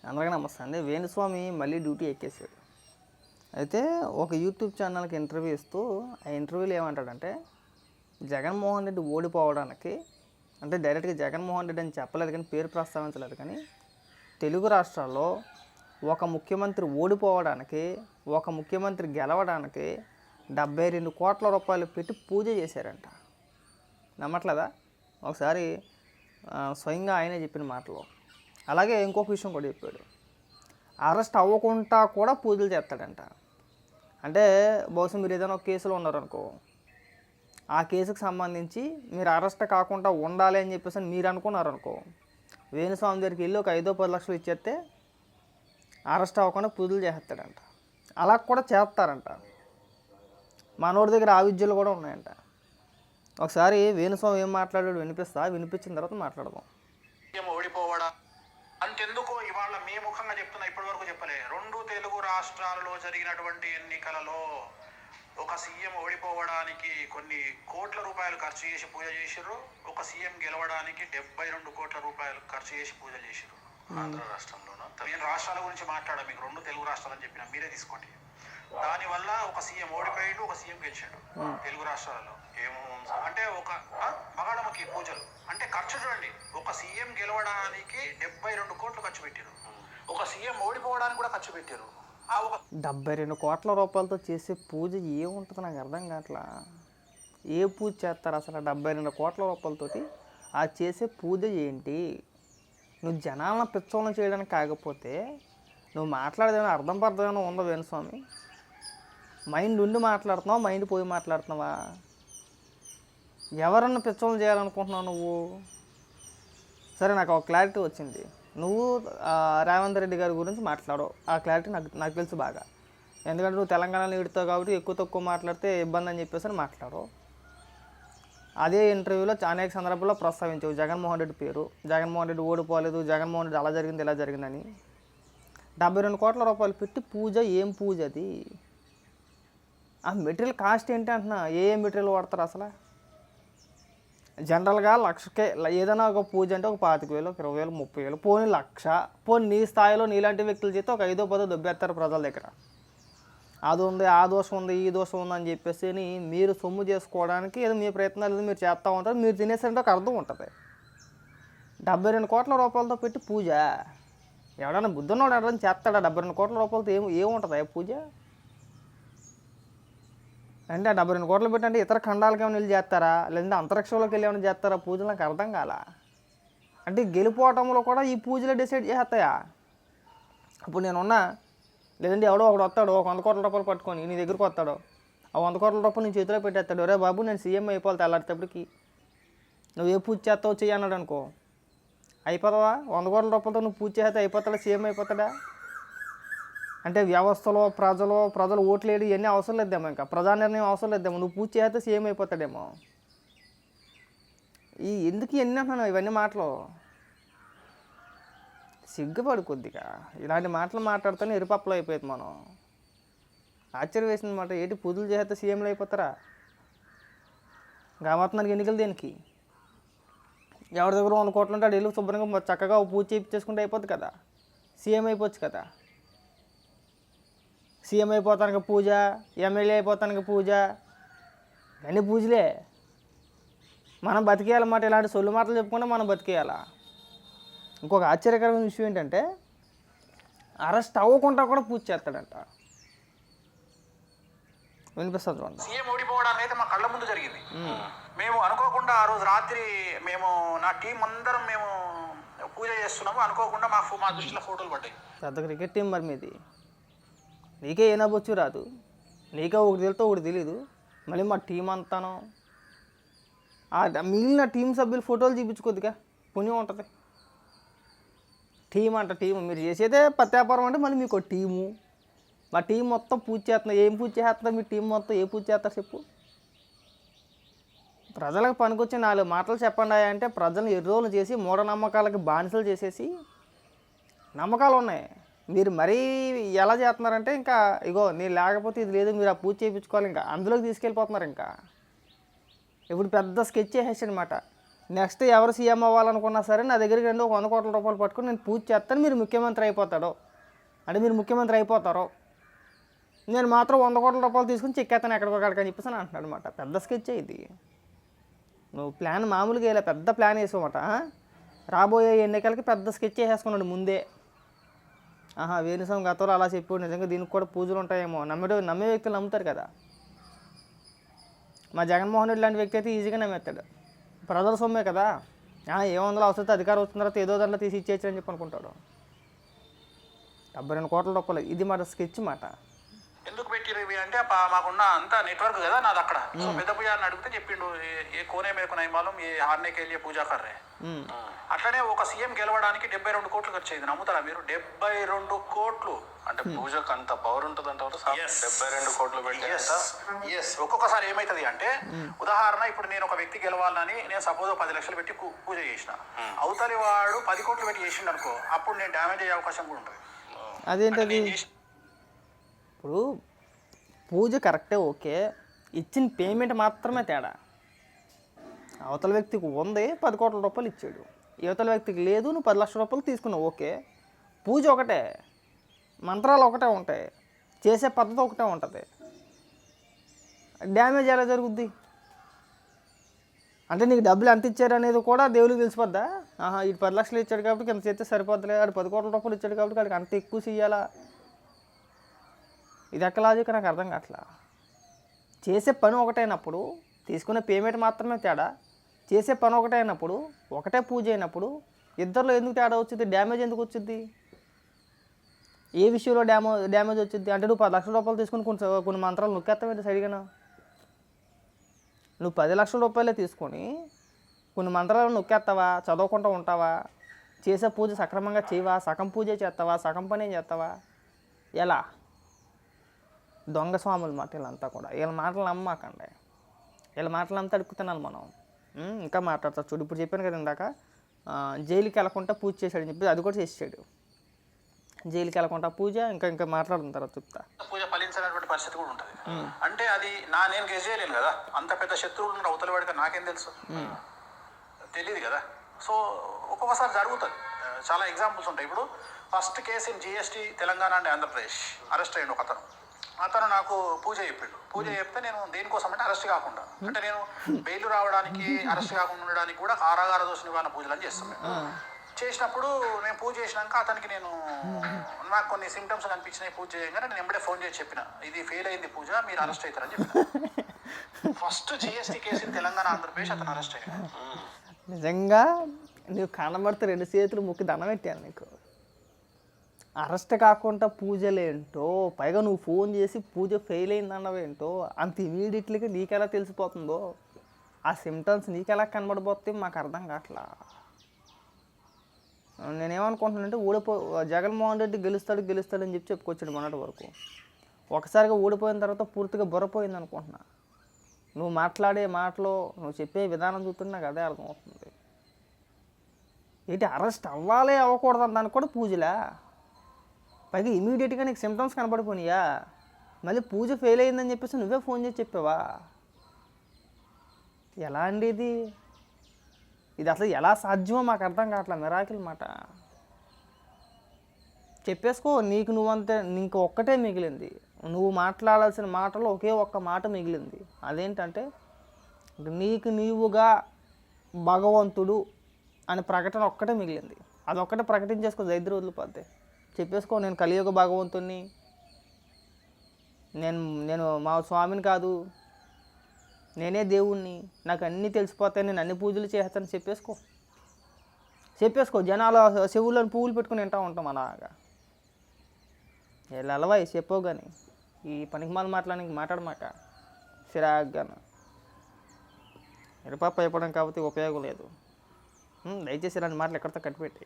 అందరికీ నమస్తే అండి. వేణుస్వామి మళ్ళీ డ్యూటీ ఎక్కేసాడు. అయితే ఒక యూట్యూబ్ ఛానల్కి ఇంటర్వ్యూ ఇస్తూ ఆ ఇంటర్వ్యూలో ఏమంటాడంటే, జగన్మోహన్ రెడ్డి ఓడిపోవడానికి అంటే డైరెక్ట్గా జగన్మోహన్ రెడ్డి అని చెప్పలేదు కానీ, పేరు ప్రస్తావించలేదు కానీ, తెలుగు రాష్ట్రాల్లో ఒక ముఖ్యమంత్రి ఓడిపోవడానికి, ఒక ముఖ్యమంత్రి గెలవడానికి 72 కోట్ల రూపాయలు పెట్టి పూజ చేశారంట. నమ్మట్లేదా? ఒకసారి స్వయంగా ఆయనే చెప్పిన మాటలు. అలాగే ఇంకొక విషయం కూడా చెప్పాడు. అరెస్ట్ అవ్వకుండా కూడా పూజలు చేస్తాడంట. అంటే బహుశా మీరు ఏదైనా ఒక కేసులో ఉన్నారనుకో, ఆ కేసుకు సంబంధించి మీరు అరెస్ట్ కాకుండా ఉండాలి అని చెప్పేసి మీరు అనుకున్నారనుకో, వేణుస్వామి దగ్గరికి వెళ్ళి ఒక 5-10 లక్షలు ఇచ్చేస్తే అరెస్ట్ అవ్వకుండా పూజలు చేస్తాడంట. అలా కూడా చేస్తారంట. మనోడి దగ్గర ఆ విద్యలు కూడా ఉన్నాయంట. ఒకసారి వేణుస్వామి ఏం మాట్లాడాడు వినిపించిన తర్వాత మాట్లాడదాం. ఓడిపోవడం అంతెందుకు ఇవాళ మీ ముఖంగా చెప్తున్నా, ఇప్పటి వరకు చెప్పలే. 2 తెలుగు రాష్ట్రాలలో జరిగినటువంటి ఎన్నికలలో ఒక సీఎం ఓడిపోవడానికి కొన్ని కోట్ల రూపాయలు ఖర్చు చేసి పూజ చేసిర్రు, ఒక సీఎం గెలవడానికి 72 కోట్ల రూపాయలు ఖర్చు చేసి పూజ చేసిర్రు ఆంధ్ర రాష్ట్రంలోనూ. నేను రాష్ట్రాల గురించి మాట్లాడా, మీకు 2 తెలుగు రాష్ట్రాలు అని చెప్పిన, మీరే తీసుకోండి. దానివల్ల ఒక సీఎం ఓడిపోయాడు, ఒక సీఎం గెలిచాడు తెలుగు రాష్ట్రాలలో. ఏమో అంటే ఒక మగాడమ్మకి పూజలు అంటే ఖర్చు చూడండి. ఒక సీఎం గెలవడానికి 72 కోట్లు ఖర్చు పెట్టారు, ఒక సీఎం ఓడిపోవడానికి కూడా ఖర్చు పెట్టారు. 72 కోట్ల రూపాయలతో చేసే పూజ ఏముంటుంది నాకు అర్థం కావట్లా. ఏ పూజ చేస్తారు అసలు 72 కోట్ల రూపాయలతోటి? ఆ చేసే పూజ ఏంటి? నువ్వు జనాలను పిచ్చోళ్ళని చేయడానికి కాకపోతే నువ్వు మాట్లాడేదేమైనా అర్థం పర్థమైనా ఉందా వేణుస్వామి? మైండ్ ఉండి మాట్లాడుతున్నావా, మైండ్ పోయి మాట్లాడుతున్నావా? ఎవరన్నా పిచ్చోళ్ళని చేయాలనుకుంటున్నావు నువ్వు? సరే, నాకు ఒక క్లారిటీ వచ్చింది. నువ్వు రేవంత్ రెడ్డి గారి గురించి మాట్లాడవు, ఆ క్లారిటీ నాకు తెలుసు బాగా. ఎందుకంటే నువ్వు తెలంగాణలో ఇడుతావు కాబట్టి ఎక్కువ తక్కువ మాట్లాడితే ఇబ్బంది అని చెప్పేసి మాట్లాడవు. అదే ఇంటర్వ్యూలో అనేక సందర్భాల్లో ప్రస్తావించావు జగన్మోహన్ రెడ్డి పేరు. జగన్మోహన్ రెడ్డి ఓడిపోలేదు, జగన్మోహన్ రెడ్డి అలా జరిగింది ఇలా జరిగిందని. 72 కోట్ల రూపాయలు పెట్టి పూజ ఏం పూజ అది? ఆ మెటీరియల్ కాస్ట్ ఏంటి అంటున్నా? ఏ మెటీరియల్ వాడతారు అసలు? జనరల్గా 1,00,000కే ఏదైనా ఒక పూజ అంటే ఒక 25,000, 20,000, 30,000, పోనీ 1,00,000. పోనీ నీ స్థాయిలో నీలాంటి వ్యక్తుల చేత ఒక 5-10 దొబ్బేస్తారు ప్రజల దగ్గర. అది ఉంది, ఆ దోషం ఉంది, ఈ దోషం ఉంది అని చెప్పేసి మీరు సొమ్ము చేసుకోవడానికి ఏదో మీ ప్రయత్నాలు మీరు చేస్తూ ఉంటారు. మీరు తినేసంటే ఒక అర్థం ఉంటుంది. 72 కోట్ల రూపాయలతో పెట్టి పూజ ఎవడన్నా బుద్ధున్నవాడు ఎవరైనా చేస్తాడా? 72 కోట్ల రూపాయలతో ఏముంటుంది పూజ అంటే? ఆ 72 కోట్లు పెట్టి అంటే ఇతర ఖండాలకు ఏమైనా వెళ్ళి చేస్తారా, లేదంటే అంతరిక్షంలోకి వెళ్ళి ఏమైనా చేస్తారా పూజలు? నాకు అర్థం కాల. అంటే గెలిపోవటంలో కూడా ఈ పూజలు డిసైడ్ చేస్తాయా? ఇప్పుడు నేనున్నా, లేదంటే ఎవడో ఒకడు వస్తాడు, ఒక 100 కోట్ల రూపాయలు పట్టుకొని నీ దగ్గరకు వస్తాడు, ఆ 100 కోట్ల రూపాయలు నీ చేతిలో పెట్టేస్తాడు. రే బాబు, నేను సీఎం అయిపోవాలి తెల్లారితేప్పటికి, నువ్వు ఏ పూజ చేస్తావు చెయ్యి అన్నాడు అనుకో, అయిపోతావా? 100 కోట్ల రూపాయలతో నువ్వు పూజ చేస్తే అయిపోతాడా? సీఎం అయిపోతాడా? అంటే వ్యవస్థలో ప్రజలు ఓట్లేడు ఇవన్నీ అవసరం లేదేమో, ఇంకా ప్రజా నిర్ణయం అవసరం లేదేమో, నువ్వు పూజ చేస్తే సీఎం అయిపోతాడేమో. ఎందుకు ఇవన్నీ అంటున్నాను ఇవన్నీ మాటలు? సిగ్గుపడు కొద్దిగా. ఇలాంటి మాటలు మాట్లాడితేనే ఎరుపప్పులు అయిపోయింది మనం. ఆశ్చర్యం వేసింది మాట. ఏంటి పూజలు చేస్తే సీఎంలు అయిపోతారా? గామత్నానికి ఎన్నికలు దేనికి? ఎవరి దగ్గర 100 కోట్లు ఉంటే వెళ్ళి శుభ్రంగా చక్కగా పూజ చేయించేసుకుంటే అయిపోద్ది కదా, సీఎం అయిపోవచ్చు కదా. సీఎం అయిపోతానికి పూజ, ఎమ్మెల్యే అయిపోతానికి పూజ, ఇవన్నీ పూజలే. మనం బతికేయాలన్నమాట. ఇలాంటి సొల్లు మాటలు చెప్పుకుంటే మనం బతికేయాలా? ఇంకొక ఆశ్చర్యకరమైన విషయం ఏంటంటే, అరెస్ట్ అవ్వకుండా కూడా పూజ చేస్తాడంట. వినిపిస్తుంది చూడండి. సీఎం ఓడిపోవడానికి అయితే మా కళ్ళ ముందు జరిగింది. మేము అనుకోకుండా ఆ రోజు రాత్రి నా టీం అందరం మేము పూజ చేస్తున్నాము. అనుకోకుండా మా దృష్టిలో ఫోటోలు పడ్డాయి. పెద్ద క్రికెట్ టీం మరి మీది. నీకే ఏ నవ్వచ్చు రాదు, నీకే ఒకటి తెలుతో ఒకటి తెలీదు, మళ్ళీ మా టీం అంతాను మిగిలిన టీం సభ్యుల ఫోటోలు చూపించుకోద్దిగా పుణ్యం ఉంటుంది. టీం మీరు చేసేదే పత్యాపారం అంటే మళ్ళీ మీకు టీము, మా టీం మొత్తం పూజ చేస్తున్నా. ఏం పూజ చేస్తున్నా మీ టీం మొత్తం? ఏ పూజ చేస్తారు చెప్పు? ప్రజలకు పనికొచ్చి 4 మాటలు చెప్పండి అంటే ప్రజలను ఎర్రోలు చేసి మూఢనమ్మకాలకి బానిసలు చేసేసి నమ్మకాలు ఉన్నాయి. మీరు మరీ ఎలా చేస్తున్నారంటే, ఇంకా ఇగో నేను లేకపోతే ఇది లేదు, మీరు ఆ పూజ చేయించుకోవాలి, ఇంకా అందులోకి తీసుకెళ్ళిపోతున్నారు. ఇంకా ఇప్పుడు పెద్ద స్కెచ్ చేసేసి అనమాట. నెక్స్ట్ ఎవరు సీఎం అవ్వాలనుకున్నా సరే నా దగ్గరికి రండి, ఒక 100 కోట్ల రూపాయలు పట్టుకుని నేను పూజ చేస్తాను, మీరు ముఖ్యమంత్రి అయిపోతాడు అంటే మీరు ముఖ్యమంత్రి అయిపోతారు, నేను మాత్రం 100 కోట్ల రూపాయలు తీసుకుని చెక్కేస్తాను ఎక్కడికొక్కడికి అని చెప్పేసి అని అంటున్నాడు అనమాట. పెద్ద స్కెచ్ ఇది. నువ్వు ప్లాన్ మామూలుగా ఇలా పెద్ద ప్లాన్ వేసామట. రాబోయే ఎన్నికలకి పెద్ద స్కెచ్ వేసేసుకున్నాడు ముందే. వేణుస్వామి గతంలో అలా చెప్పాడు, నిజంగా దీనికి కూడా పూజలు ఉంటాయేమో. నమ్మే వ్యక్తులు నమ్ముతారు కదా. మా జగన్మోహన్ రెడ్డి లాంటి వ్యక్తి అయితే ఈజీగా నమ్మేస్తాడు. ప్రజల సొమ్మే కదా, ఏముందో అవసరం అధికారం వచ్చిన తర్వాత ఏదో దాంట్లో తీసి ఇచ్చేయచ్చు అని చెప్పి అనుకుంటాడు. 72 కోట్ల రూపాయలు ఇది మాట స్కెచ్ మాట. ఎందుకు పెట్టిరు ఇవి అంటే మాకున్న అంత నెట్వర్క్ కదా నాది అక్కడ. సో పెద్ద పూజారిని అడిగితే చెప్పిండు, ఏ కోనే మేరకు నయమాలం ఏ హార్నే కెళ్ళి పూజా కర్రే. అట్లనే ఒక సీఎం గెలవడానికి 72 కోట్లు ఖర్చు అయింది. నమ్ముతారా మీరు? 72 కోట్లు అంటే పూజకు అంత పవర్ ఉంటుంది అంటే 72 కోట్లు పెట్టి. ఒక్కొక్కసారి ఏమైతుంది అంటే, ఉదాహరణ ఇప్పుడు నేను ఒక వ్యక్తి గెలవాలని నేను సపోజ్ 10 లక్షలు పెట్టి పూజ చేసిన, అవతలి వాడు 10 కోట్లు పెట్టి చేసిండు అనుకో, అప్పుడు నేను డ్యామేజ్ అయ్యే అవకాశం కూడా ఉంటుంది. అదేంటది? ఇప్పుడు పూజ కరెక్టే, ఓకే, ఇచ్చిన పేమెంట్ మాత్రమే తేడా. అవతల వ్యక్తికి ఉంది 10 కోట్ల రూపాయలు ఇచ్చాడు, యువతల వ్యక్తికి లేదు, నువ్వు 10 లక్షల రూపాయలు తీసుకున్నావు, ఓకే. పూజ ఒకటే, మంత్రాలు ఒకటే ఉంటాయి, చేసే పద్ధతి ఒకటే ఉంటుంది. డ్యామేజ్ ఎలా జరుగుద్ది అంటే నీకు డబ్బులు ఎంత ఇచ్చారు అనేది కూడా దేవుడికి తెలిసిపోద్దా? ఇటు 10 లక్షలు ఇచ్చాడు కాబట్టి ఎంత చేస్తే సరిపోద్దులే, ఆడు 10 కోట్ల రూపాయలు ఇచ్చాడు కాబట్టి వాడికి అంత ఎక్కువ చెయ్యాలా? ఇది ఎక్క లాజిక్ నాకు అర్థం కావట్లా. చేసే పని ఒకటైనప్పుడు తీసుకునే పేమెంట్ మాత్రమే తేడా, చేసే పని ఒకటైనప్పుడు ఒకటే పూజ అయినప్పుడు ఇద్దరిలో ఎందుకు తేడా వచ్చింది? డ్యామేజ్ ఎందుకు వచ్చింది? ఏ విషయంలో డ్యామేజ్ వచ్చింది అంటే నువ్వు 10 లక్షల రూపాయలు తీసుకుని కొన్ని మంత్రాలు నొక్కేస్తావేంటి సరిగా? నువ్వు 10 లక్షల రూపాయలే తీసుకొని కొన్ని మంత్రాలు నొక్కేస్తావా? చదవకుండా ఉంటావా? చేసే పూజ సక్రమంగా చేయవా? సగం పూజే చేస్తావా? సగం పనే చేస్తావా? ఎలా? దొంగ స్వాముల మాట వీళ్ళంతా కూడా. వీళ్ళ మాటలు నమ్మకండి, వీళ్ళ మాటలు అంతా అడుగుతున్నాను మనం. ఇంకా మాట్లాడతా చూడు. ఇప్పుడు చెప్పాను కదా ఇందాక, జైలుకి వెళ్ళకుండా పూజ చేశాడని చెప్పి అది కూడా చేసాడు. జైలుకి వెళ్ళకుండా పూజ ఇంకా మాట్లాడిన తర్వాత చెప్తా. పూజ ఫలించినటువంటి పరిస్థితి కూడా ఉంటుంది. అంటే అది నేను గెస్ చేయలేను కదా, అంత పెద్ద శత్రువులు అవతల వాడికి నాకేం తెలుసు? తెలియదు కదా. సో ఒక్కొక్కసారి జరుగుతుంది. చాలా ఎగ్జాంపుల్స్ ఉంటాయి. ఇప్పుడు first case in GST Telangana and Andhra Pradesh arrest అయ్యిండు ఒక అతను నాకు పూజ చెప్పిండు. పూజ చెప్తే నేను దేనికోసం అంటే అరెస్ట్ కాకుండా, అంటే నేను బెయిల్ రావడానికి అరెస్ట్ కాకుండా ఉండడానికి కూడా కారాగార దోష నివారణ పూజలు అని చేస్తాను. చేసినప్పుడు నేను పూజ చేసినాక అతనికి నాకు కొన్ని సిమ్టమ్స్ కనిపించినాయి. పూజ చేయగానే నేను ఎంబడే ఫోన్ చేసి చెప్పిన, ఇది ఫెయిల్ అయింది పూజ, మీరు అరెస్ట్ అవుతారని చెప్పిన. First GST case in Telangana Andhra Pradesh అతను అరెస్ట్ అయ్యాడు. నిజంగా నువ్వు కనబడితే 2 చేతులు ముక్కి దండం పెట్టాను నీకు. అరెస్ట్ కాకుండా పూజలేంటో, పైగా నువ్వు ఫోన్ చేసి పూజ ఫెయిల్ అయిందన్నవేంటో, అంత ఇమీడియట్లీగా నీకెలా తెలిసిపోతుందో, ఆ సిమ్టమ్స్ నీకెలా కనబడిపోతే మాకు అర్థం కావట్లా. నేనేమనుకుంటున్నానంటే జగన్మోహన్ రెడ్డి గెలుస్తాడని చెప్పి చెప్పుకొచ్చాడు మొన్నటి వరకు. ఒకసారిగా ఓడిపోయిన తర్వాత పూర్తిగా బుర్రపోయింది అనుకుంటున్నా. నువ్వు మాట్లాడే మాటలో నువ్వు చెప్పే విధానం చూస్తుంటే నాకు అదే అర్థమవుతుంది. ఏంటి అరెస్ట్ అవ్వాలి అవ్వకూడదు దానికి కూడా పూజలా? పైగా ఇమీడియట్గా నీకు సిమ్టమ్స్ కనబడిపోయినాయా? మళ్ళీ పూజ ఫెయిల్ అయిందని చెప్పేసి నువ్వే ఫోన్ చేసి చెప్పావా? ఎలా అండి ఇది అసలు ఎలా సాధ్యమో మాకు అర్థం కావట్లా. మిరాకిల్ మాట చెప్పేసుకో. నీకు ఒక్కటే మిగిలింది. నువ్వు మాట్లాడాల్సిన మాటలో ఒకే ఒక్క మాట మిగిలింది. అదేంటంటే నీవుగా భగవంతుడు అనే ప్రకటన ఒక్కటే మిగిలింది. అదొక్కటే ప్రకటించేసుకో, దరిద్ర వదిలిపోద్ది. చెప్పేసుకో, నేను కలియుగ భగవంతుణ్ణి, నేను మా స్వామిని కాదు, నేనే దేవుణ్ణి, నాకు అన్నీ తెలిసిపోతాయి, నేను అన్ని పూజలు చేస్తాను చెప్పేసుకో. జనాలు చెవులను పువ్వులు పెట్టుకుని వింటూ ఉంటాం అలాగా. ఎలవా చెప్పవు కానీ ఈ పనికి మాట్లాడమాక సిరాగ్గాను. ఎరపాప అయిపోవడం కాబట్టి ఉపయోగం లేదు. దయచేసి ఇలాంటి మాటలు ఎక్కడితో కట్టిపెట్టి